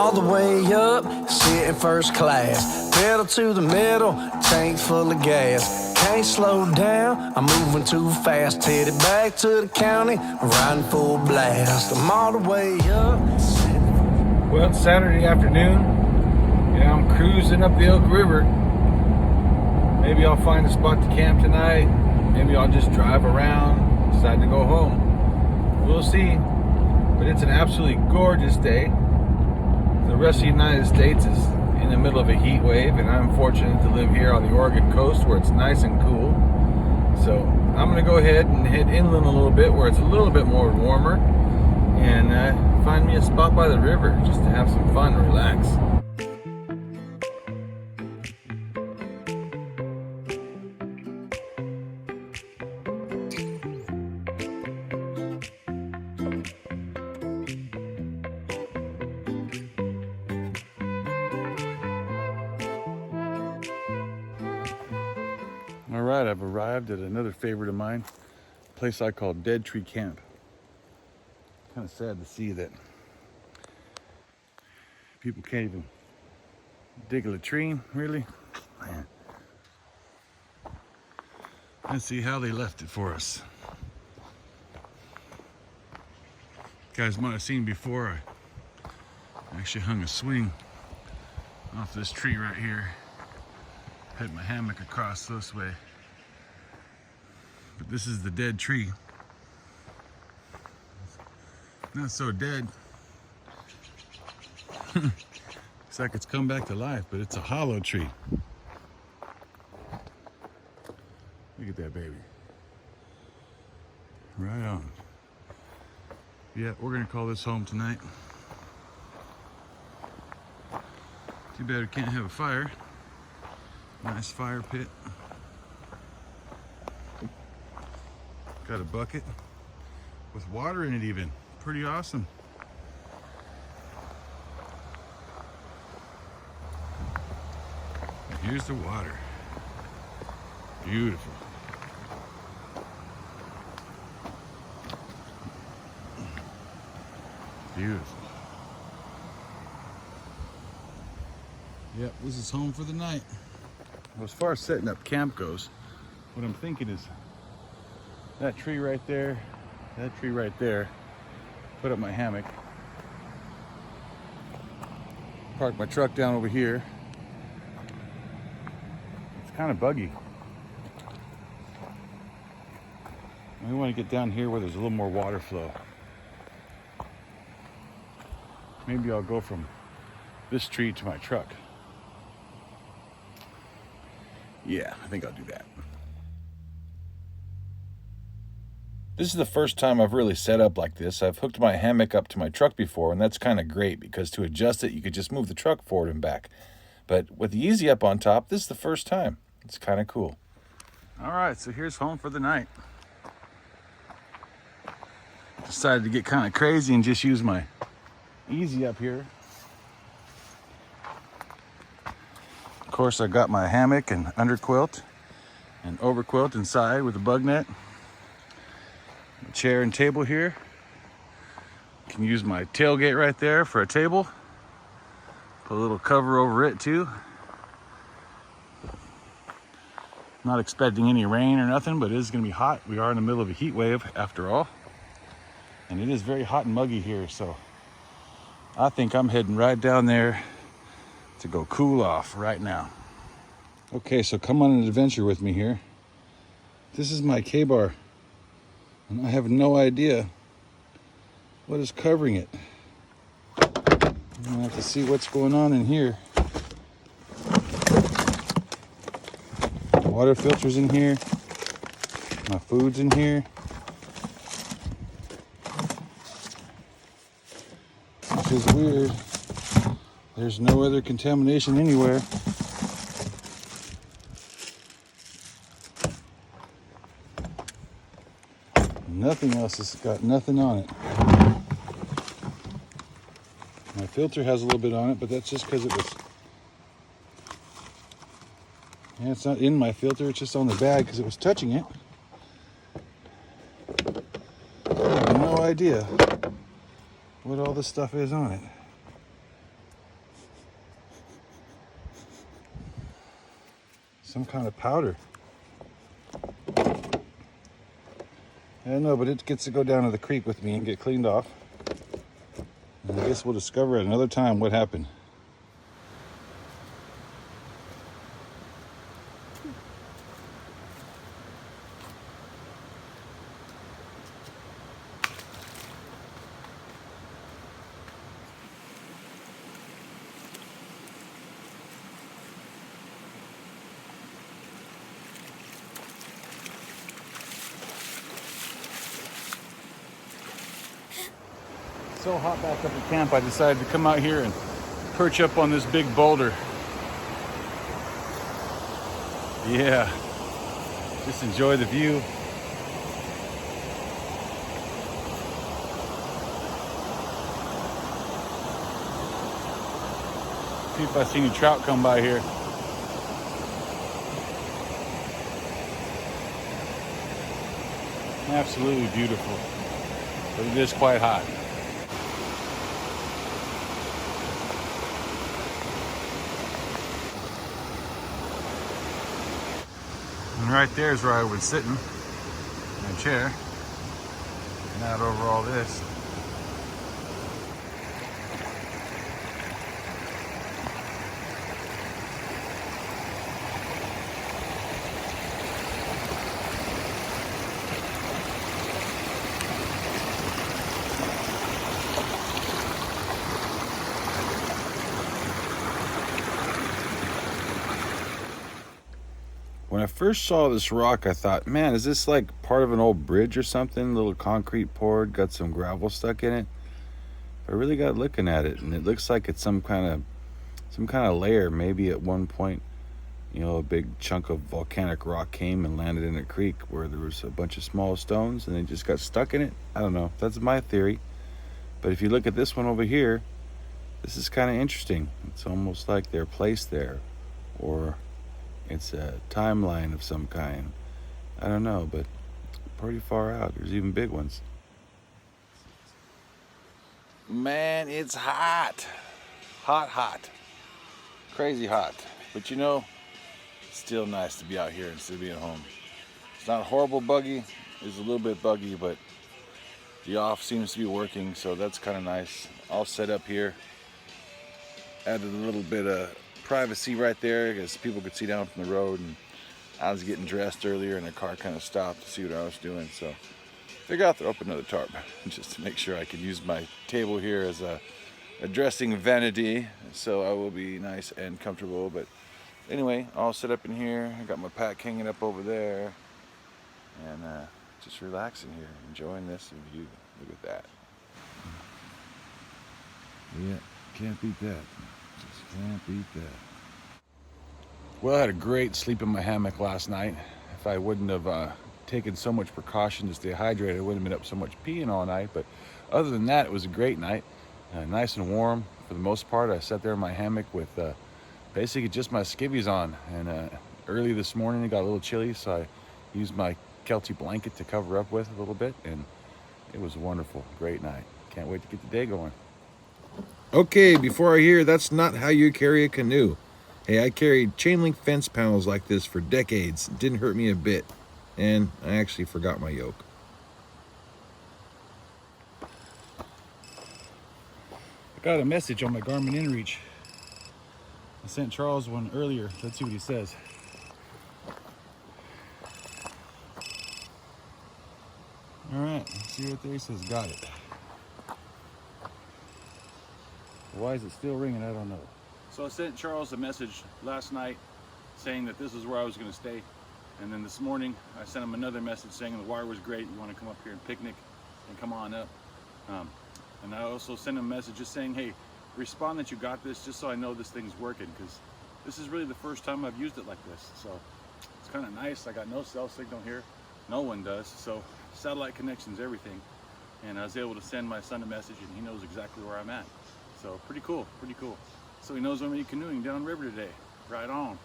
all the way up, sitting first class. Pedal to the metal, tank full of gas. Can't slow down, I'm moving too fast. Headed back to the county, riding full blast. I'm all the way up. Well, it's Saturday afternoon, and I'm cruising up the Elk River. Maybe I'll find a spot to camp tonight. Maybe I'll just drive around, decide to go home. We'll see. But it's an absolutely gorgeous day. The rest of the United States is in the middle of a heat wave, and I'm fortunate to live here on the Oregon coast where it's nice and cool. So I'm going to go ahead and head inland a little bit where it's a little bit more warmer, and find me a spot by the river just to have some fun and relax. All right, I've arrived at another favorite of mine, a place I call Dead Tree Camp. Kind of sad to see that people can't even dig a latrine, really. Man. Let's see how they left it for us. You guys might have seen before, I actually hung a swing off this tree right here. Had my hammock across this way. But this is the dead tree. Not so dead. Looks like it's come back to life, but it's a hollow tree. Look at that baby. Right on. Yeah, we're gonna call this home tonight. Too bad we can't have a fire. Nice fire pit. Got a bucket with water in it even. Pretty awesome. And here's the water. Beautiful. Beautiful. Yep, this is home for the night. Well, as far as setting up camp goes, what I'm thinking is that tree right there, that tree right there, put up my hammock, park my truck down over here. It's kind of buggy. We want to get down here where there's a little more water flow. Maybe I'll go from this tree to my truck. Yeah, I think I'll do that. This is the first time I've really set up like this. I've hooked my hammock up to my truck before, and that's kind of great because to adjust it, you could just move the truck forward and back. But with the Easy Up on top, this is the first time. It's kind of cool. All right, so here's home for the night. Decided to get kind of crazy and just use my Easy Up here. Of course, I got my hammock and underquilt and overquilt inside with a bug net. A chair and table here. Can use my tailgate right there for a table. Put a little cover over it too. Not expecting any rain or nothing, but it is going to be hot. We are in the middle of a heat wave after all. And it is very hot and muggy here, so I think I'm heading right down there to go cool off right now. Okay, so come on an adventure with me here. This is my K-bar, and I have no idea what is covering it. I'm gonna have to see what's going on in here. Water filters in here. My food's in here. Which is weird. There's no other contamination anywhere. Nothing else has got nothing on it. My filter has a little bit on it, but that's just because it was... Yeah, it's not in my filter, it's just on the bag because it was touching it. I have no idea what all this stuff is on it. Some kind of powder. I don't know, but it gets to go down to the creek with me and get cleaned off. And I guess we'll discover at another time what happened. So hot back up at camp, I decided to come out here and perch up on this big boulder. Yeah, just enjoy the view. See if I see any trout come by here. Absolutely beautiful, but it is quite hot. And right there is where I was sitting in a chair, and out over all this. When I first saw this rock, I thought, man, is this like part of an old bridge or something? A little concrete poured, got some gravel stuck in it. I really got looking at it, and it looks like it's some kind of layer. Maybe at one point, you know, a big chunk of volcanic rock came and landed in a creek where there was a bunch of small stones, and they just got stuck in it. I don't know. That's my theory. But if you look at this one over here, this is kind of interesting. It's almost like they're placed there, or it's a timeline of some kind. I don't know, but pretty far out. There's even big ones. Man, it's hot. Hot. Crazy hot. But you know, it's still nice to be out here instead of being home. It's not horrible buggy. It's a little bit buggy, but the off seems to be working, so that's kind of nice. All set up here. Added a little bit of privacy right there because people could see down from the road, and I was getting dressed earlier and the car kind of stopped to see what I was doing, so figured out to open another tarp just to make sure I could use my table here as a dressing vanity, so I will be nice and comfortable. But anyway, all set up in here. I got my pack hanging up over there, and just relaxing here, enjoying this view. Look at that. Yeah, can't beat that. Just can't beat that. Well, I had a great sleep in my hammock last night. If I wouldn't have taken so much precaution to stay hydrated, I wouldn't have been up so much peeing all night. But other than that, it was a great night. Nice and warm for the most part. I sat there in my hammock with basically just my skivvies on. And early this morning, it got a little chilly, so I used my Kelty blanket to cover up with a little bit. And it was a wonderful, great night. Can't wait to get the day going. Okay, before I hear that's not how you carry a canoe. Hey, I carried chain link fence panels like this for decades. It didn't hurt me a bit. And I actually forgot my yoke. I got a message on my Garmin InReach. I sent Charles one earlier. Let's see what he says. All right, let's see what there he says. Got it. Why is it still ringing? I don't know. So I sent Charles a message last night saying that this is where I was going to stay. And then this morning I sent him another message saying the wire was great. You want to come up here and picnic and come on up. And I also sent him a message just saying, hey, respond that you got this, just so I know this thing's working, because this is really the first time I've used it like this. So it's kind of nice. I got no cell signal here. No one does. So satellite connection's everything. And I was able to send my son a message, and he knows exactly where I'm at. So pretty cool, pretty cool. So he knows I'm going to be canoeing downriver today. Right on.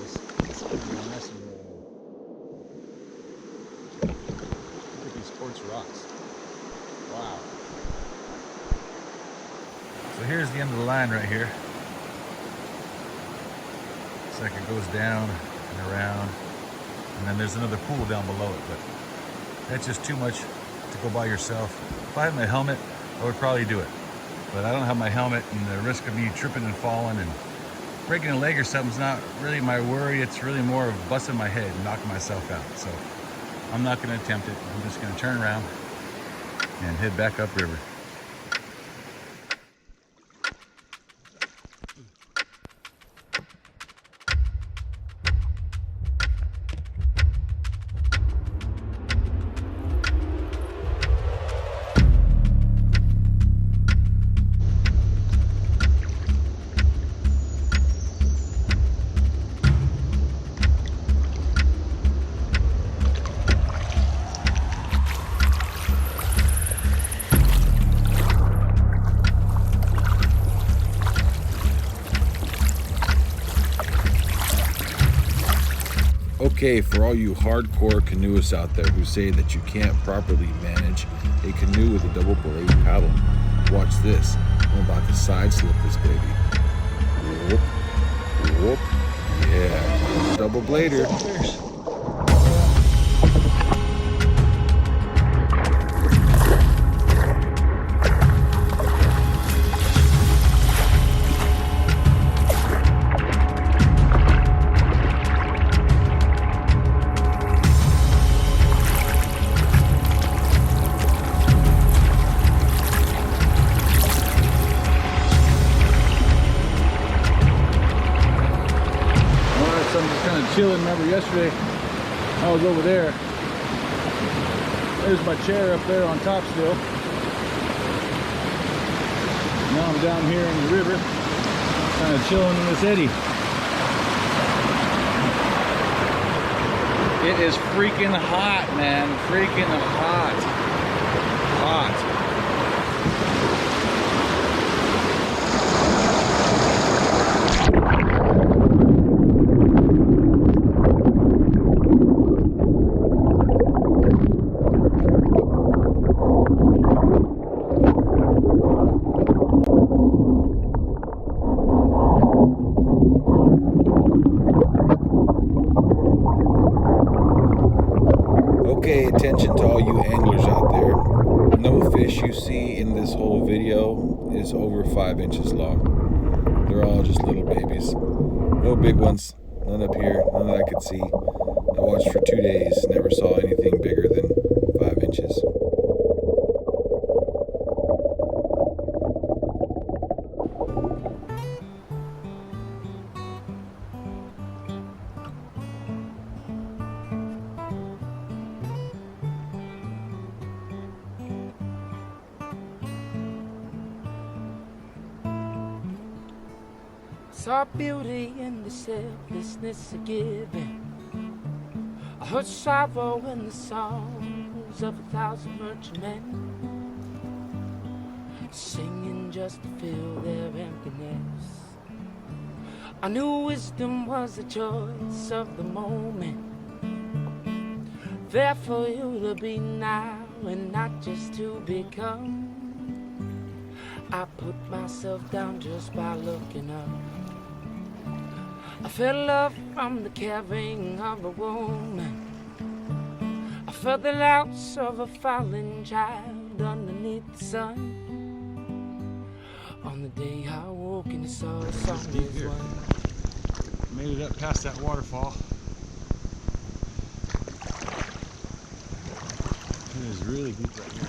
this. It's nice and look at these quartz rocks. Wow. So here's the end of the line right here. It's like it goes down and around, and then there's another pool down below it, but that's just too much to go by yourself. If I had my helmet, I would probably do it, but I don't have my helmet, and the risk of me tripping and falling and breaking a leg or something's not really my worry. It's really more of busting my head and knocking myself out. So I'm not going to attempt it. I'm just going to turn around and head back upriver. Okay, for all you hardcore canoeists out there who say that you can't properly manage a canoe with a double blade paddle, watch this. I'm about to side slip this baby. Whoop, whoop, yeah, double blader. Chilling. Remember yesterday I was over there. There's my chair up there on top still. Now I'm down here in the river, kind of chilling in this eddy. It is freaking hot, man. Freaking hot. Hot. Okay, attention to all you anglers out there. No fish you see in this whole video is over 5 inches long. They're all just little babies. No big ones, none up here, none that I could see. I watched for 2 days, never saw anything bigger than 5 inches. Saw beauty in the selflessness of giving. I heard sorrow in the songs of 1,000 merchantmen, singing just to fill their emptiness. I knew wisdom was the choice of the moment, there for you to be now and not just to become. I put myself down just by looking up. I felt love from the caring of a woman. I felt the loss of a fallen child underneath the sun. On the day I woke and saw something as one. Made it up past that waterfall. It is really deep right here.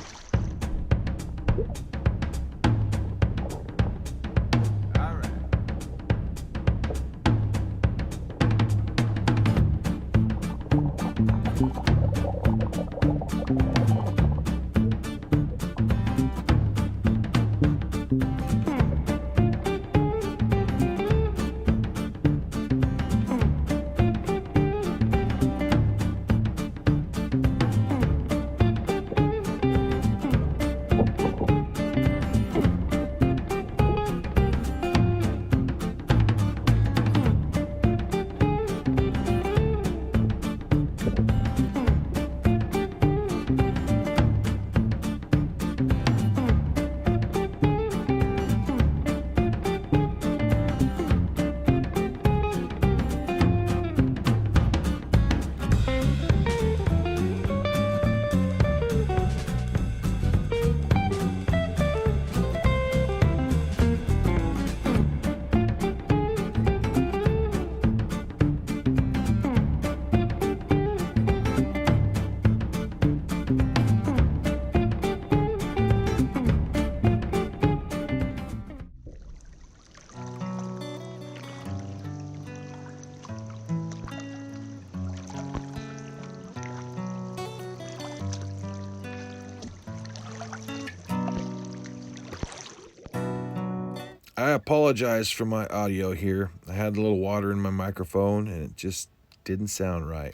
I apologize for my audio here. I had a little water in my microphone and it just didn't sound right.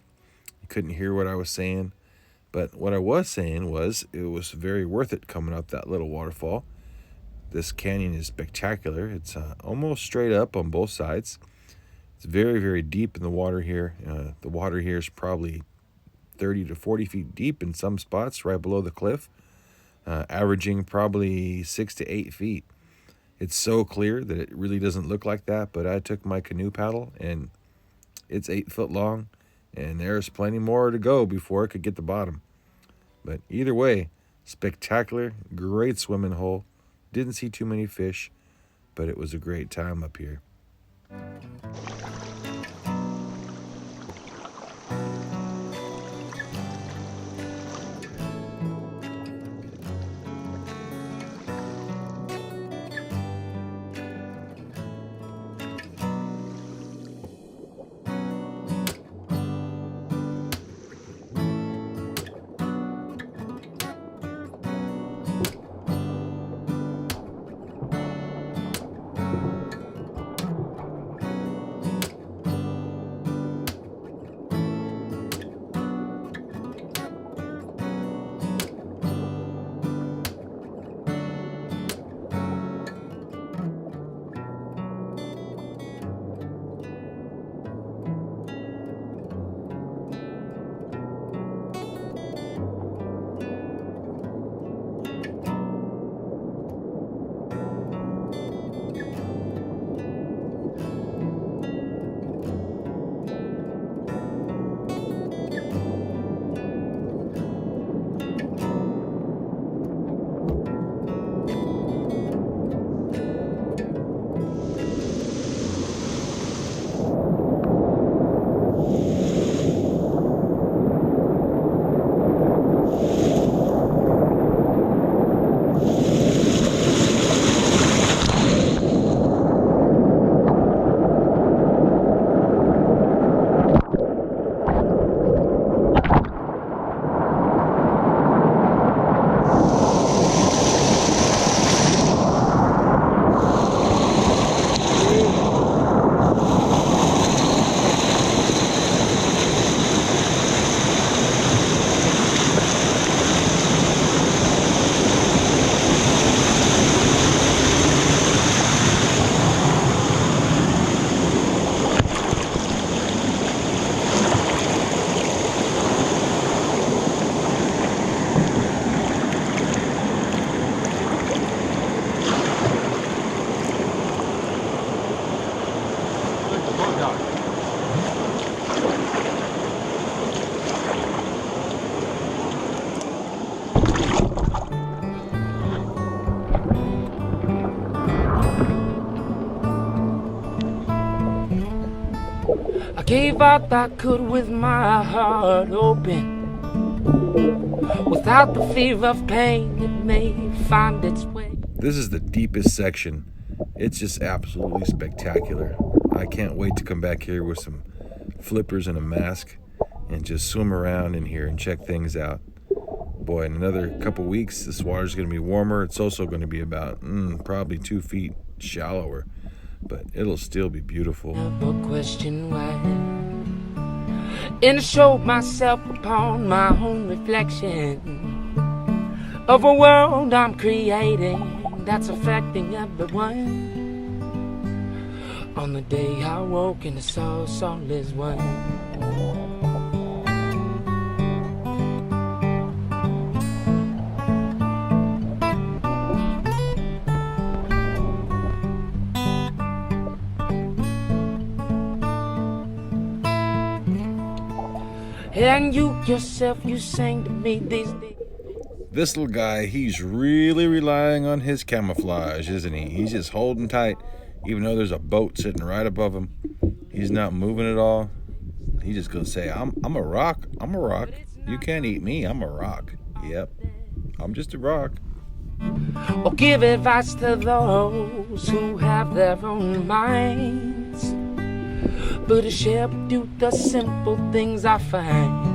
You couldn't hear what I was saying. But what I was saying was it was very worth it coming up that little waterfall. This canyon is spectacular. It's almost straight up on both sides. It's very, very deep in the water here. The water here is probably 30 to 40 feet deep in some spots right below the cliff, averaging probably 6 to 8 feet. It's so clear that it really doesn't look like that, but I took my canoe paddle and it's 8 foot long, and there's plenty more to go before it could get the bottom. But either way, spectacular, great swimming hole. Didn't see too many fish, but it was a great time up here. Gave out I could with my heart open. Without the fear of pain, it may find its way. This is the deepest section. It's just absolutely spectacular. I can't wait to come back here with some flippers and a mask and just swim around in here and check things out. Boy, in another couple weeks, this water's going to be warmer. It's also going to be about probably 2 feet shallower, but it'll still be beautiful. Never question why. And I showed myself upon my own reflection of a world I'm creating that's affecting everyone. On the day I woke and the soul is one. And you yourself, you sang to me these days. This little guy, he's really relying on his camouflage, isn't he? He's just holding tight, even though there's a boat sitting right above him. He's not moving at all. He's just gonna say, I'm a rock. I'm a rock. You can't eat me. I'm a rock. Yep. I'm just a rock. Or give advice to those who have their own minds. But I share with you the simple things I find.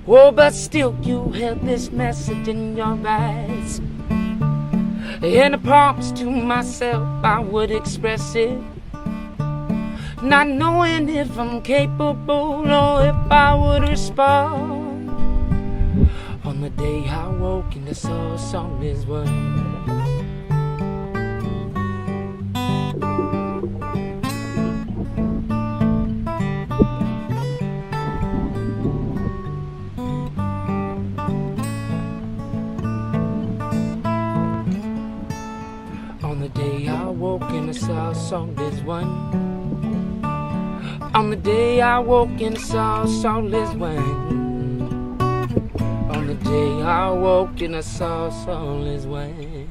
Oh, but still you held this message in your eyes. And I promised to myself I would express it, not knowing if I'm capable or if I would respond. On the day I woke and I saw a song is one. On the day I woke and I saw a song is one. On the day I woke and I saw a soulless wing. On the day I woke and I saw a soulless wing.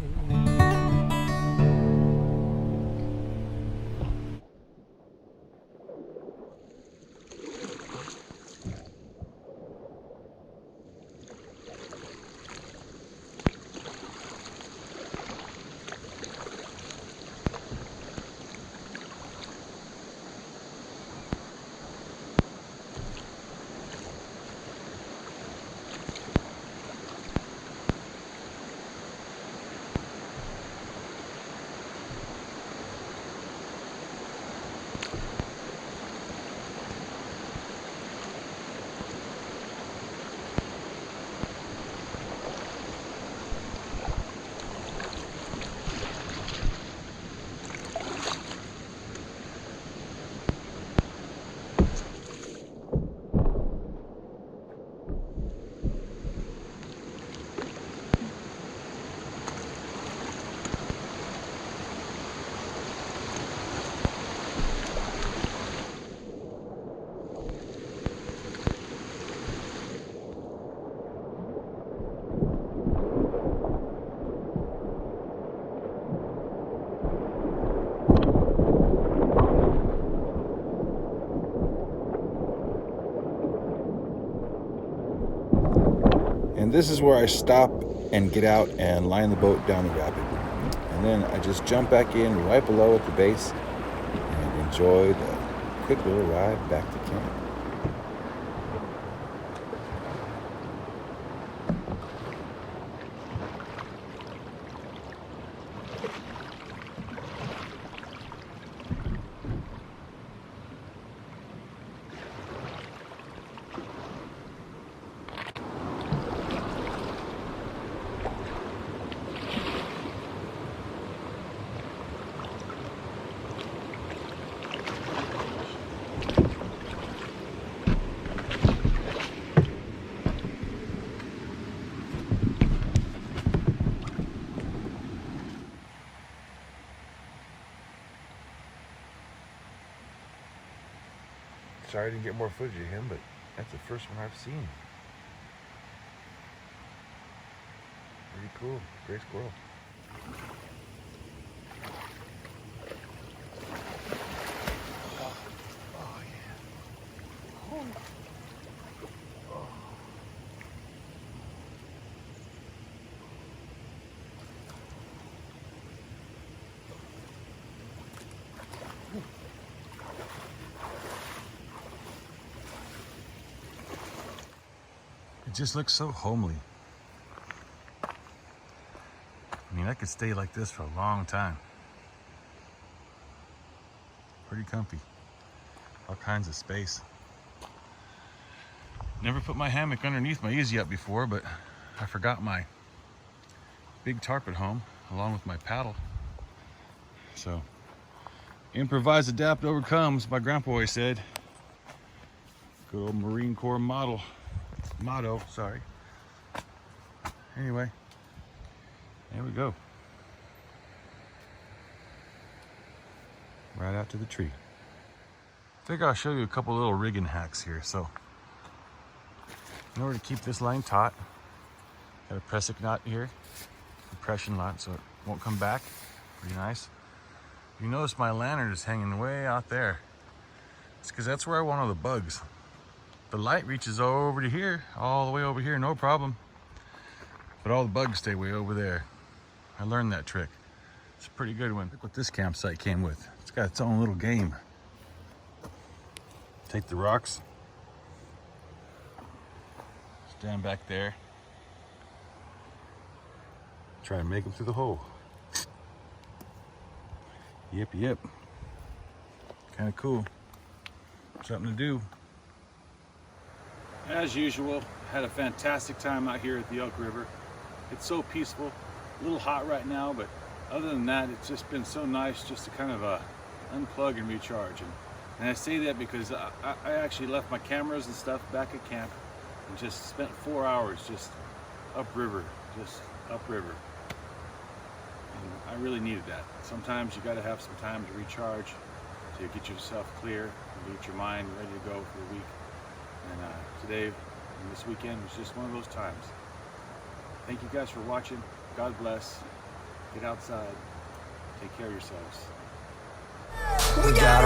And this is where I stop and get out and line the boat down the rapid. And then I just jump back in right below at the base and enjoy the quick little ride back to camp. Sorry I didn't get more footage of him, but that's the first one I've seen. Pretty cool. Gray squirrel. It just looks so homely. I mean, I could stay like this for a long time. Pretty comfy. All kinds of space. Never put my hammock underneath my Easy Up before, but I forgot my big tarp at home along with my paddle. So, improvise, adapt, overcomes, my grandpa always said. Good old Marine Corps motto. Anyway, there we go. Right out to the tree. I think I'll show you a couple little rigging hacks here. So, in order to keep this line taut, got a pressic knot here, compression knot, so it won't come back. Pretty nice. You notice my lantern is hanging way out there. It's because that's where I want all the bugs. The light reaches over to here, all the way over here, no problem. But all the bugs stay way over there. I learned that trick. It's a pretty good one. Look what this campsite came with. It's got its own little game. Take the rocks, stand back there, try and make them through the hole. Yep. Kind of cool. Something to do. As usual, had a fantastic time out here at the Elk River. It's so peaceful, a little hot right now, but other than that, it's just been so nice just to kind of unplug and recharge. And I say that because I actually left my cameras and stuff back at camp and just spent 4 hours just upriver. And I really needed that. Sometimes you got to have some time to recharge, to get yourself clear, and get your mind ready to go for the week. And today and this weekend was just one of those times. Thank you guys for watching. God bless. Get outside. Take care of yourselves. We got